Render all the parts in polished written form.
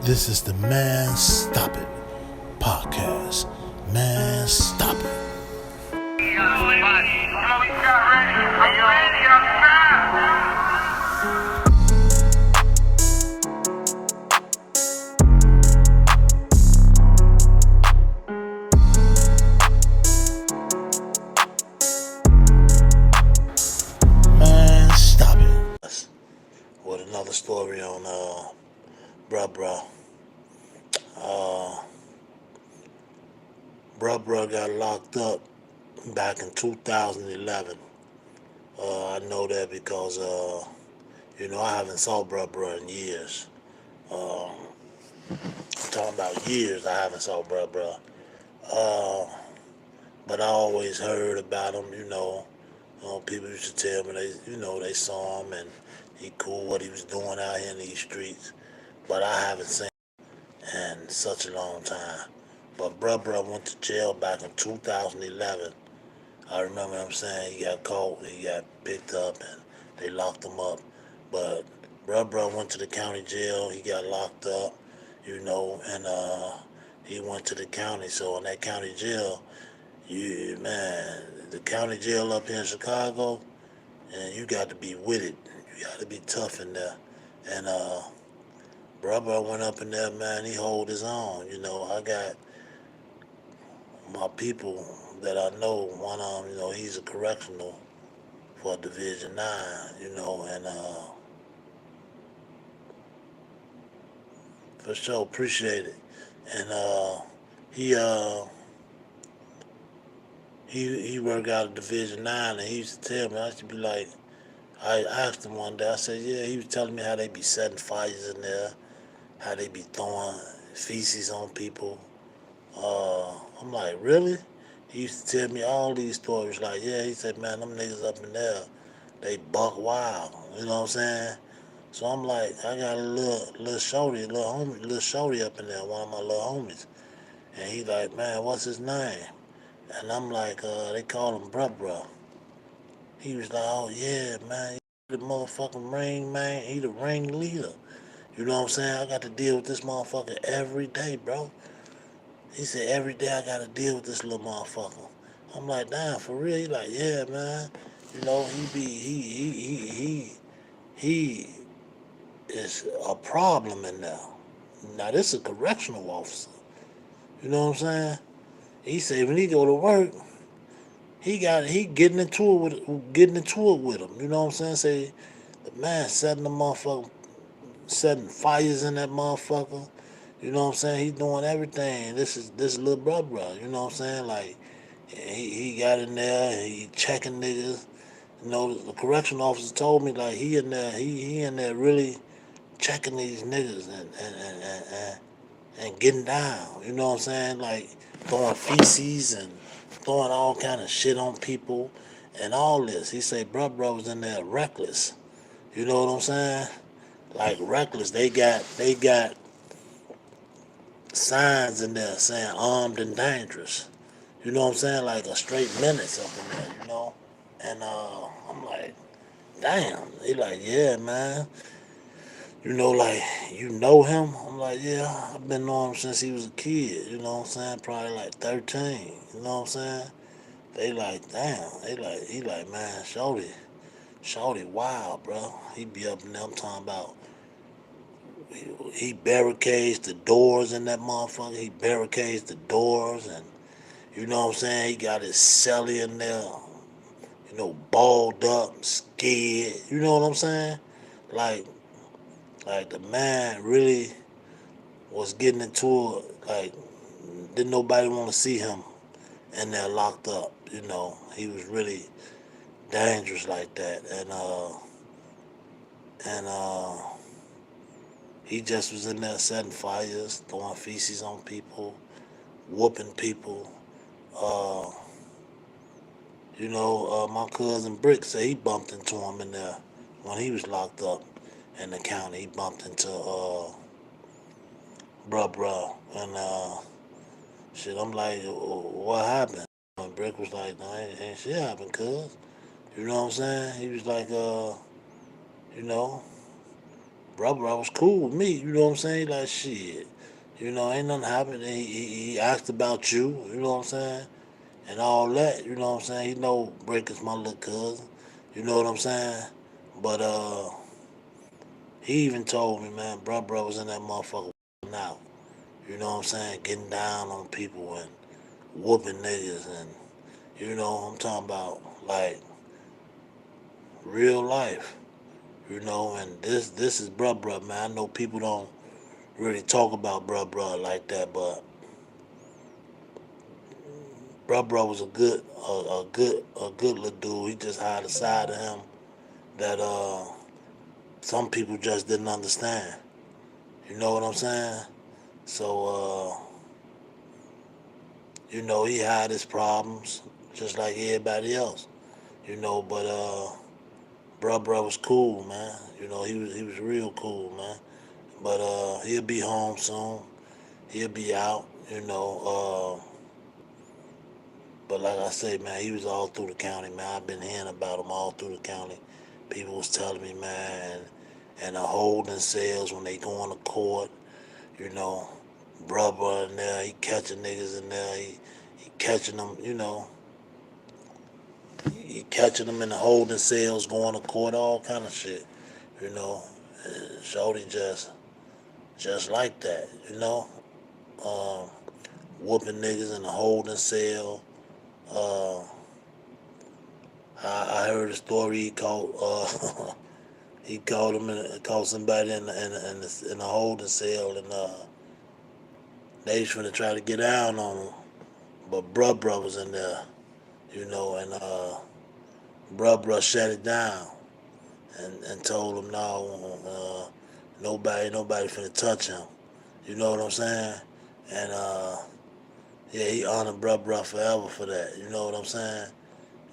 This is the Man Stop It podcast. Man, stop it. Man, stop it. With another story on Bruh. Bruh got locked up back in 2011. I know that because I haven't saw Bruh in years. I'm talking about years I haven't saw Bruh. Uh, but I always heard about him. People used to tell me they saw him and he cool what he was doing out here in these streets. But I haven't seen him in such a long time. But Bruh went to jail back in 2011. I remember him saying he got caught, he got picked up, and they locked him up. But Bruh went to the county jail. He got locked up, and he went to the county. So in that county jail, the county jail up here in Chicago, and you got to be with it. You got to be tough in there. And Bruh went up in there, man. He hold his own. I got my people that I know. One of them, he's a correctional for Division 9, and for sure appreciate it. And he he worked out of Division 9, and he used to tell me, I used to be like, I asked him one day, I said, yeah, he was telling me how they be setting fires in there, how they be throwing feces on people. I'm like, really? He used to tell me all these stories. Like, yeah, he said, man, them niggas up in there, they buck wild. You know what I'm saying? So I'm like, I got a little shorty up in there, one of my little homies. And he like, man, what's his name? And I'm like, they call him Bruh. He was like, oh yeah, man, he the motherfucking ring, man. He the ring leader. You know what I'm saying? I got to deal with this motherfucker every day, bro. He said, every day I got to deal with this little motherfucker. I'm like, damn, for real? He like, yeah, man. He is a problem in there. Now, this is a correctional officer. You know what I'm saying? He said when he go to work, he getting into it with him. You know what I'm saying? Say the man setting fires in that motherfucker. You know what I'm saying? He doing everything. This is this little brother. You know what I'm saying? Like he got in there and he checking niggas. The correction officer told me like he in there really checking these niggas and getting down. You know what I'm saying? Like throwing feces and throwing all kind of shit on people and all this. He said Bruh was in there reckless. You know what I'm saying? Like reckless. They got signs in there saying armed and dangerous. You know what I'm saying? Like a straight menace up in there. And I'm like, damn. He like, yeah, man. Like, you know him? I'm like, yeah, I've been knowing him since he was a kid. You know what I'm saying? Probably like 13. You know what I'm saying? They like, damn. He like, man, Shorty wild, bro. He be up in there, I'm talking about. He barricades the doors in that motherfucker. He barricades the doors and, you know what I'm saying? He got his celly in there, balled up, scared. You know what I'm saying? Like, the man really was getting into it. Like, didn't nobody want to see him in there locked up. He was really dangerous like that. And he just was in there setting fires, throwing feces on people, whooping people. Uh, my cousin Brick said he bumped into him in there when he was locked up in the county. He bumped into Bruh. And shit, I'm like, what happened? And Brick was like, no, ain't shit happened, cuz. You know what I'm saying? He was like, you know, brother was cool with me. You know what I'm saying? Like shit. Ain't nothing happened. He asked about you. You know what I'm saying? And all that. You know what I'm saying? He know Breaker's my little cousin. You know what I'm saying? But he even told me, man, bro was in that motherfucker now. You know what I'm saying? Getting down on people and whooping niggas and I'm talking about like real life. And this is bruh, man. I know people don't really talk about bruh like that, but bruh was a good little dude. He just had a side of him that some people just didn't understand. You know what I'm saying? So he had his problems just like everybody else. But bruh was cool, man. He was real cool, man. But he'll be home soon. He'll be out, but like I say, man, he was all through the county, man. I've been hearing about him all through the county. People was telling me, man, and the holding cells when they going to court, you know, brother in there, he catching niggas in there, he catching them, he catching them in the holding cells, going to court, all kind of shit, you know. And Shorty just like that, um, whooping niggas in the holding cell. Uh, I heard a story. He called he called him called somebody in the holding cell, and they was finna try to get down on him, but bruh was in there, and bruh shut it down and told him no, nobody finna touch him. You know what I'm saying? And yeah, he honored bruh forever for that. You know what I'm saying?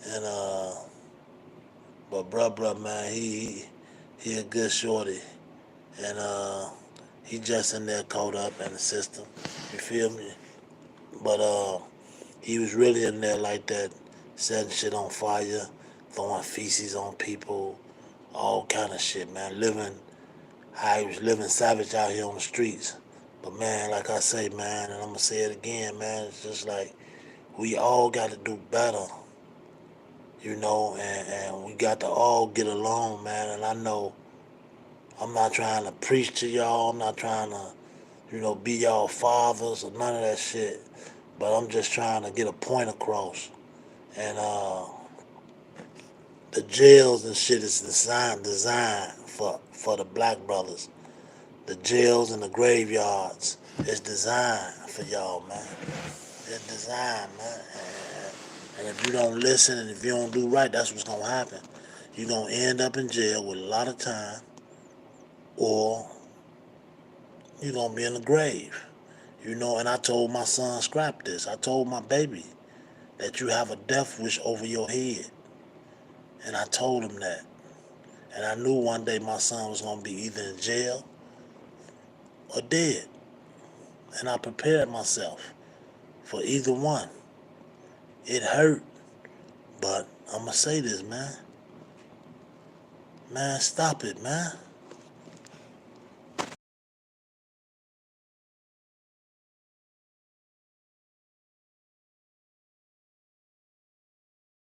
And but bruh, man, he a good shorty, and he just in there caught up in the system. You feel me? But he was really in there like that, setting shit on fire, throwing feces on people, all kind of shit, man. Living how he was living savage out here on the streets. But man, like I say, man, and I'm gonna say it again, man. It's just like we all got to do better, and we got to all get along, man. And I know I'm not trying to preach to y'all. I'm not trying to, be y'all fathers or none of that shit. But I'm just trying to get a point across. And the jails and shit is designed for the black brothers. The jails and the graveyards is designed for y'all, man. It's designed, man. And if you don't listen and if you don't do right, that's what's gonna happen. You're gonna end up in jail with a lot of time, or you're gonna be in the grave. And I told my son, scrap this. I told my baby that you have a death wish over your head. And I told him that. And I knew one day my son was going to be either in jail or dead. And I prepared myself for either one. It hurt, but I'm going to say this, man. Man, stop it, man.